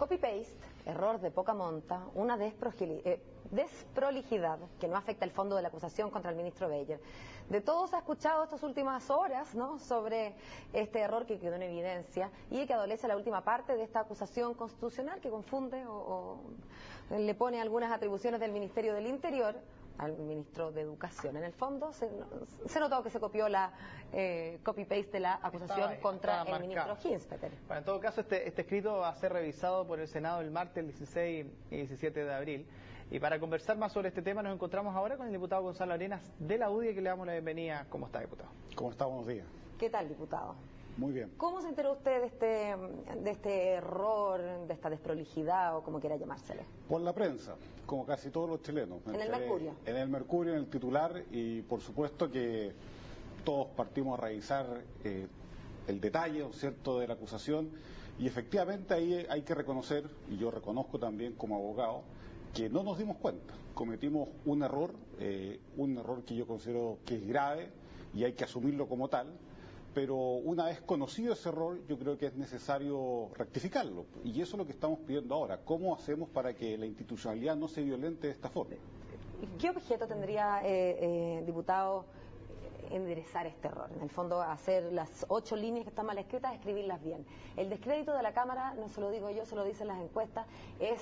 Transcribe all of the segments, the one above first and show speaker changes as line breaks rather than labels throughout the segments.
Copy-paste, error de poca monta, una desprolijidad que no afecta el fondo de la acusación contra el ministro Bayer. De todos se ha escuchado estas últimas horas, ¿no?, sobre este error que quedó en evidencia y que adolece la última parte de esta acusación constitucional que confunde o le pone algunas atribuciones del Ministerio del Interior al ministro de Educación. En el fondo se notó que se copió la copy-paste de la acusación contra el ministro Hinspeter.
Bueno, en todo caso, este escrito va a ser revisado por el Senado el martes, el 16 y 17 de abril. Y para conversar más sobre este tema nos encontramos ahora con el diputado Gonzalo Arenas de la UDI, que le damos la bienvenida. ¿Cómo está, diputado?
¿Cómo está? Buenos días.
¿Qué tal, diputado?
Muy bien.
¿Cómo se enteró usted de este error, de esta desprolijidad o como quiera llamársele?
Por la prensa, como casi todos los chilenos.
¿En el Mercurio?
En el Mercurio, en el titular, y por supuesto que todos partimos a revisar el detalle, ¿cierto?, de la acusación, y efectivamente ahí hay que reconocer, y yo reconozco también como abogado, que no nos dimos cuenta. Cometimos un error que yo considero que es grave y hay que asumirlo como tal. Pero una vez conocido ese error, yo creo que es necesario rectificarlo. Y eso es lo que estamos pidiendo ahora. ¿Cómo hacemos para que la institucionalidad no se violente de esta forma?
¿Qué objeto tendría, diputado, enderezar este error? En el fondo, hacer las 8 líneas que están mal escritas, escribirlas bien. El descrédito de la Cámara, no se lo digo yo, se lo dicen las encuestas, es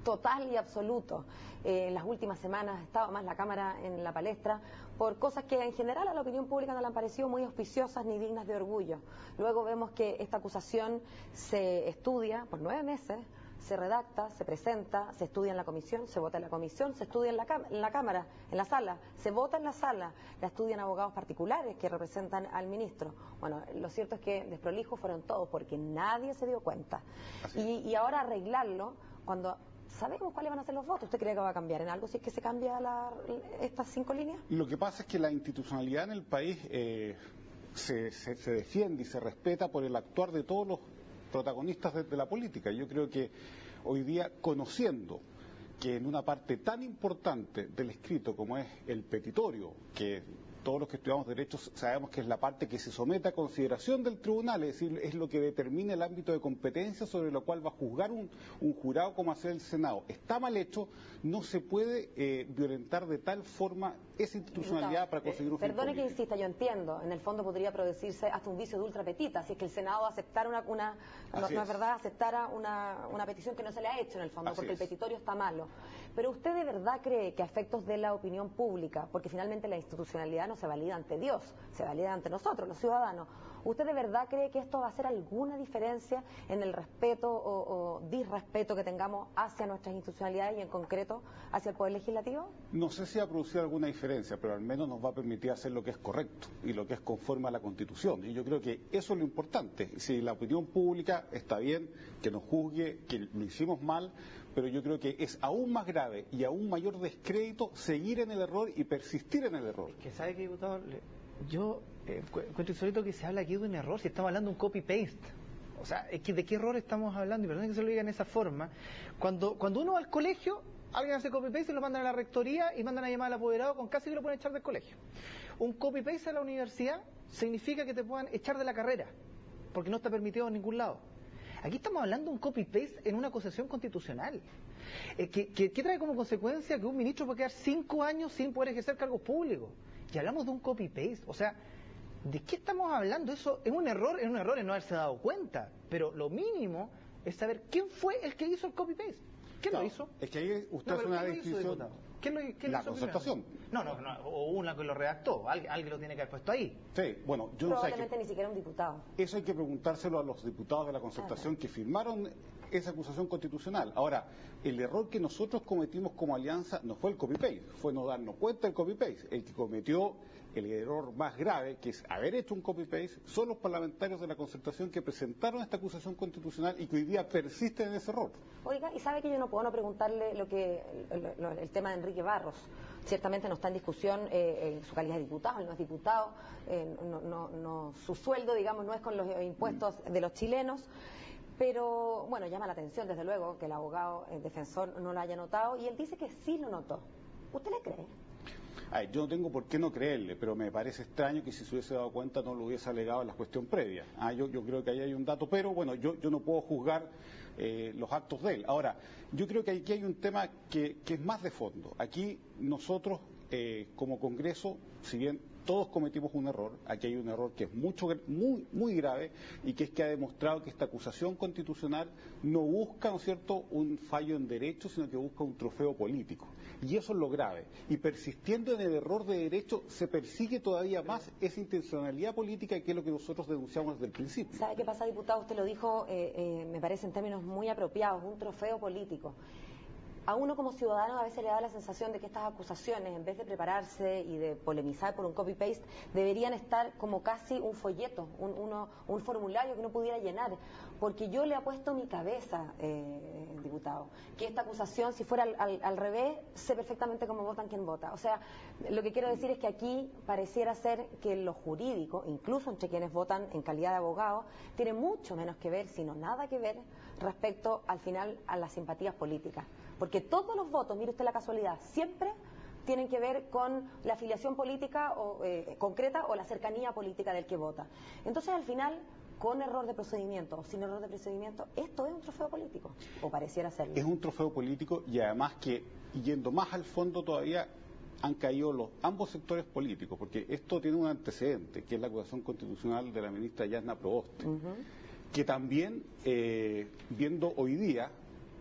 total y absoluto. En las últimas semanas ha estado más la Cámara en la palestra por cosas que en general a la opinión pública no le han parecido muy auspiciosas ni dignas de orgullo. Luego vemos que esta acusación se estudia por 9 meses, se redacta, se presenta, se estudia en la comisión, se vota en la comisión, se estudia en la Cámara, en la sala, se vota en la sala, la estudian abogados particulares que representan al ministro. Bueno, lo cierto es que desprolijos fueron todos porque nadie se dio cuenta. Y ahora arreglarlo cuando sabemos cuáles van a ser los votos. ¿Usted cree que va a cambiar en algo si es que se cambia estas 5 líneas?
Lo que pasa es que la institucionalidad en el país se defiende y se respeta por el actuar de todos los protagonistas de la política. Yo creo que hoy día, conociendo que en una parte tan importante del escrito como es el petitorio, que todos los que estudiamos derechos sabemos que es la parte que se somete a consideración del tribunal, es decir, es lo que determina el ámbito de competencia sobre lo cual va a juzgar un jurado como hace el Senado. Está mal hecho, no se puede violentar de tal forma esa institucionalidad para conseguir un fin político.
Perdone que insista, yo entiendo, en el fondo podría producirse hasta un vicio de ultrapetita, si es que el Senado aceptara aceptara una petición que no se le ha hecho en el fondo, porque el petitorio está malo. Pero ¿usted de verdad cree que a efectos de la opinión pública, porque finalmente la institucionalidad no se valida ante Dios, se valida ante nosotros, los ciudadanos, ¿usted de verdad cree que esto va a hacer alguna diferencia en el respeto o disrespeto que tengamos hacia nuestras institucionalidades y en concreto hacia el Poder Legislativo?
No sé si va a producir alguna diferencia, pero al menos nos va a permitir hacer lo que es correcto y lo que es conforme a la Constitución. Y yo creo que eso es lo importante. Si la opinión pública está bien, que nos juzgue, que lo hicimos mal, pero yo creo que es aún más grave y aún mayor descrédito seguir en el error y persistir en el error.
Que sabe que, diputado, yo encuentro insólito que se habla aquí de un error si estamos hablando de un copy-paste. O sea, es que ¿de qué error estamos hablando? Y perdón que se lo diga en esa forma. Cuando uno va al colegio, alguien hace copy-paste y lo mandan a la rectoría y mandan a llamar al apoderado con casi que lo pueden echar del colegio. Un copy-paste a la universidad significa que te puedan echar de la carrera, porque no está permitido en ningún lado. Aquí estamos hablando de un copy-paste en una acusación constitucional, que trae como consecuencia que un ministro puede quedar 5 años sin poder ejercer cargos públicos. Y hablamos de un copy-paste, o sea, ¿de qué estamos hablando? Eso es un error en no haberse dado cuenta, pero lo mínimo es saber quién fue el que hizo el copy-paste. ¿Quién lo hizo?
Es que ahí usted hace una descripción.
¿Quién
la concertación.
No, o una que lo redactó, alguien lo tiene que haber puesto ahí.
Sí, bueno, yo
probablemente
no sé
ni siquiera un diputado.
Eso hay que preguntárselo a los diputados de la concertación que firmaron esa acusación constitucional. Ahora, el error que nosotros cometimos como alianza no fue el copy-paste, fue no darnos cuenta del copy-paste. El que cometió el error más grave, que es haber hecho un copy-paste, son los parlamentarios de la concertación que presentaron esta acusación constitucional y que hoy día persisten en ese error.
Oiga, y sabe que yo no puedo no preguntarle el tema de Enrique Barros. Ciertamente no está en discusión en su calidad de diputado, él no es diputado, su sueldo, digamos, no es con los impuestos de los chilenos. Pero, bueno, llama la atención, desde luego, que el abogado, el defensor, no lo haya notado, y él dice que sí lo notó. ¿Usted le cree?
Yo no tengo por qué no creerle, pero me parece extraño que si se hubiese dado cuenta no lo hubiese alegado en la cuestión previa. Yo creo que ahí hay un dato, pero bueno, yo no puedo juzgar los actos de él. Ahora, yo creo que aquí hay un tema que es más de fondo. Aquí nosotros, como Congreso, si bien todos cometimos un error, aquí hay un error que es muy grave, y que es que ha demostrado que esta acusación constitucional no busca, ¿no es cierto?, un fallo en derecho, sino que busca un trofeo político. Y eso es lo grave. Y persistiendo en el error de derecho, se persigue todavía más esa intencionalidad política, que es lo que nosotros denunciamos desde el principio.
¿Sabe qué pasa, diputado? Usted lo dijo, me parece en términos muy apropiados, un trofeo político. A uno como ciudadano a veces le da la sensación de que estas acusaciones, en vez de prepararse y de polemizar por un copy-paste, deberían estar como casi un folleto, un formulario que uno pudiera llenar. Porque yo le apuesto mi cabeza, diputado, que esta acusación, si fuera al revés, sé perfectamente cómo votan quien vota. O sea, lo que quiero decir es que aquí pareciera ser que lo jurídico, incluso entre quienes votan en calidad de abogado, tiene mucho menos que ver, sino nada que ver, respecto al final a las simpatías políticas. Porque todos los votos, mire usted la casualidad, siempre tienen que ver con la afiliación política concreta o la cercanía política del que vota. Entonces, al final, con error de procedimiento o sin error de procedimiento, esto es un trofeo político, o pareciera serlo.
Es un trofeo político, y además que, yendo más al fondo todavía, han caído ambos sectores políticos, porque esto tiene un antecedente, que es la acusación constitucional de la ministra Yasna Proboste, que también, viendo hoy día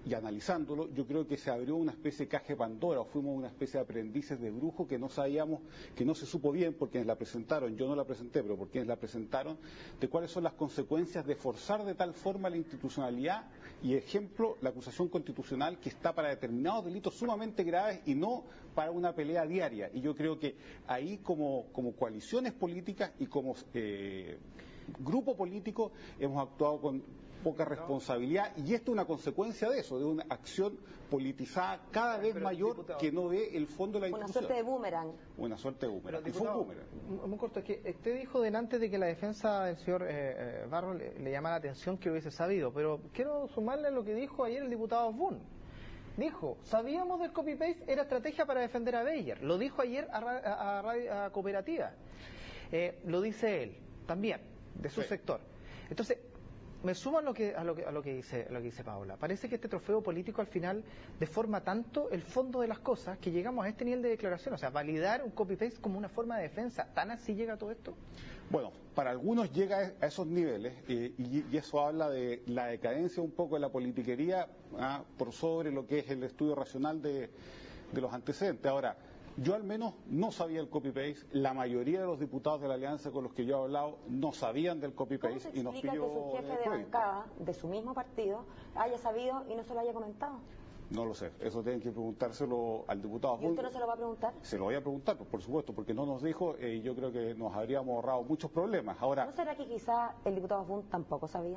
y analizándolo, yo creo que se abrió una especie de caja de Pandora, o fuimos una especie de aprendices de brujo que no sabíamos, que no se supo bien por quienes la presentaron, yo no la presenté, pero por quienes la presentaron, de cuáles son las consecuencias de forzar de tal forma la institucionalidad, y ejemplo, la acusación constitucional, que está para determinados delitos sumamente graves y no para una pelea diaria. Y yo creo que ahí, como coaliciones políticas y como grupo político, hemos actuado con poca responsabilidad, y esto es una consecuencia de eso, de una acción politizada cada vez mayor, diputado, que no ve el fondo de la institución.
Una suerte de boomerang.
Una suerte de boomerang.
Diputado,
y fue un boomerang.
Muy corto, es que usted dijo delante de que la defensa del señor Barro le llama la atención que lo hubiese sabido, pero quiero sumarle lo que dijo ayer el diputado Osborne. Dijo, sabíamos del copy-paste, era estrategia para defender a Beyer. Lo dijo ayer a Cooperativa. Lo dice él, también, de su sector. Entonces, me sumo a lo que dice Paula. Parece que este trofeo político al final deforma tanto el fondo de las cosas que llegamos a este nivel de declaración. O sea, validar un copy-paste como una forma de defensa. ¿Tan así llega todo esto?
Bueno, para algunos llega a esos niveles, y eso habla de la decadencia un poco de la politiquería por sobre lo que es el estudio racional de los antecedentes. Ahora, yo al menos no sabía el copy-paste, la mayoría de los diputados de la alianza con los que yo he hablado no sabían del copy-paste y nos
pidió... ¿Cómo se explica que su jefe de bancada, de su mismo partido, haya sabido y no se lo haya comentado?
No lo sé, eso tienen que preguntárselo al diputado.
¿Y usted no se lo va a preguntar?
Se lo voy a preguntar, por supuesto, porque no nos dijo, y yo creo que nos habríamos ahorrado muchos problemas. Ahora,
¿no será que quizá el diputado Osborne tampoco sabía?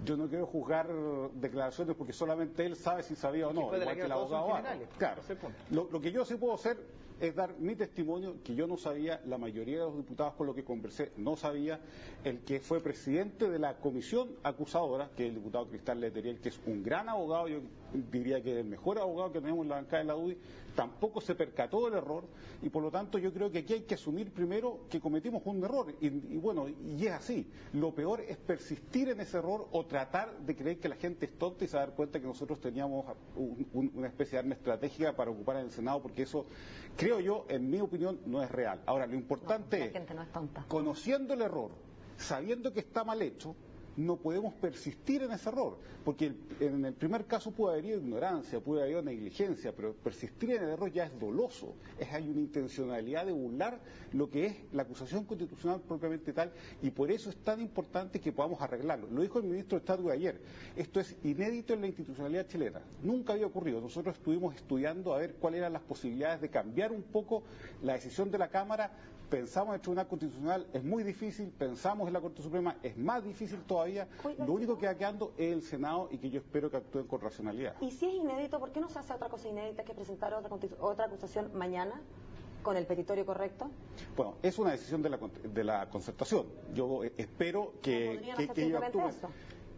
Yo no quiero juzgar declaraciones porque solamente él sabe si sabía o no, igual que el abogado. Claro, lo que yo sí puedo hacer es dar mi testimonio, que yo no sabía, la mayoría de los diputados con los que conversé no sabía, el que fue presidente de la comisión acusadora, que es el diputado Cristal Letelier, que es un gran abogado, yo diría que es el mejor abogado que tenemos en la bancada de la UDI, tampoco se percató del error, y por lo tanto yo creo que aquí hay que asumir primero que cometimos un error, y bueno, y es así. Lo peor es persistir en ese error o tratar de creer que la gente es tonta y se dar cuenta que nosotros teníamos una especie de arma estratégica para ocupar en el Senado, porque eso, creo yo, en mi opinión, no es real. Ahora, lo importante es, conociendo el error, sabiendo que está mal hecho, no podemos persistir en ese error, porque en el primer caso puede haber ignorancia, puede haber negligencia, pero persistir en el error ya es doloso, hay una intencionalidad de burlar lo que es la acusación constitucional propiamente tal, y por eso es tan importante que podamos arreglarlo. Lo dijo el ministro de Estado ayer, esto es inédito en la institucionalidad chilena, nunca había ocurrido. Nosotros estuvimos estudiando a ver cuáles eran las posibilidades de cambiar un poco la decisión de la Cámara. Pensamos en el Tribunal Constitucional, es muy difícil, pensamos en la Corte Suprema, es más difícil todavía. Lo único que va quedando es el Senado, y que yo espero que actúen con racionalidad.
Y si es inédito, ¿por qué no se hace otra cosa inédita que presentar otra acusación mañana con el petitorio correcto?
Bueno, es una decisión de la concertación. Yo espero que ellos actúen.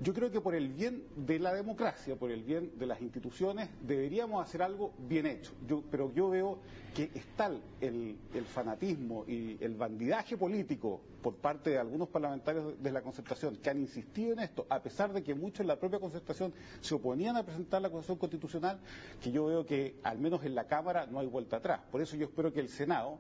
Yo creo que por el bien de la democracia, por el bien de las instituciones, deberíamos hacer algo bien hecho. Pero yo veo que está el fanatismo y el bandidaje político por parte de algunos parlamentarios de la Concertación que han insistido en esto, a pesar de que muchos en la propia Concertación se oponían a presentar la acusación constitucional, que yo veo que al menos en la Cámara no hay vuelta atrás. Por eso yo espero que el Senado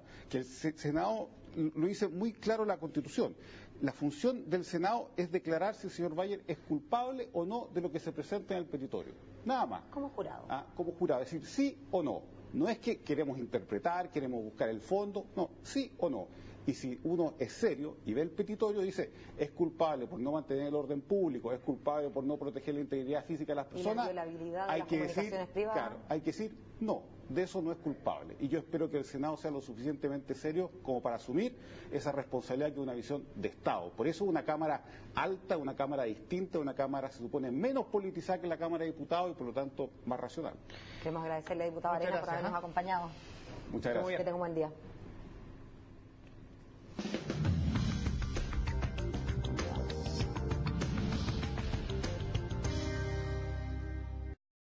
lo dice muy claro la Constitución. La función del Senado es declarar si el señor Bayer es culpable o no de lo que se presenta en el petitorio. Nada más.
Como jurado.
Como jurado, es decir, sí o no. No es que queremos interpretar, queremos buscar el fondo, no, sí o no. Y si uno es serio y ve el petitorio, dice, es culpable por no mantener el orden público, es culpable por no proteger la integridad física de las personas,
y la violabilidad de las comunicaciones privadas.
Claro, hay que decir, no, de eso no es culpable. Y yo espero que el Senado sea lo suficientemente serio como para asumir esa responsabilidad que es una visión de Estado. Por eso una Cámara alta, una Cámara distinta, una Cámara se supone menos politizada que la Cámara de Diputados y por lo tanto más racional.
Queremos agradecerle a la diputada Arenas por habernos acompañado.
Muchas gracias.
Que tenga un buen día.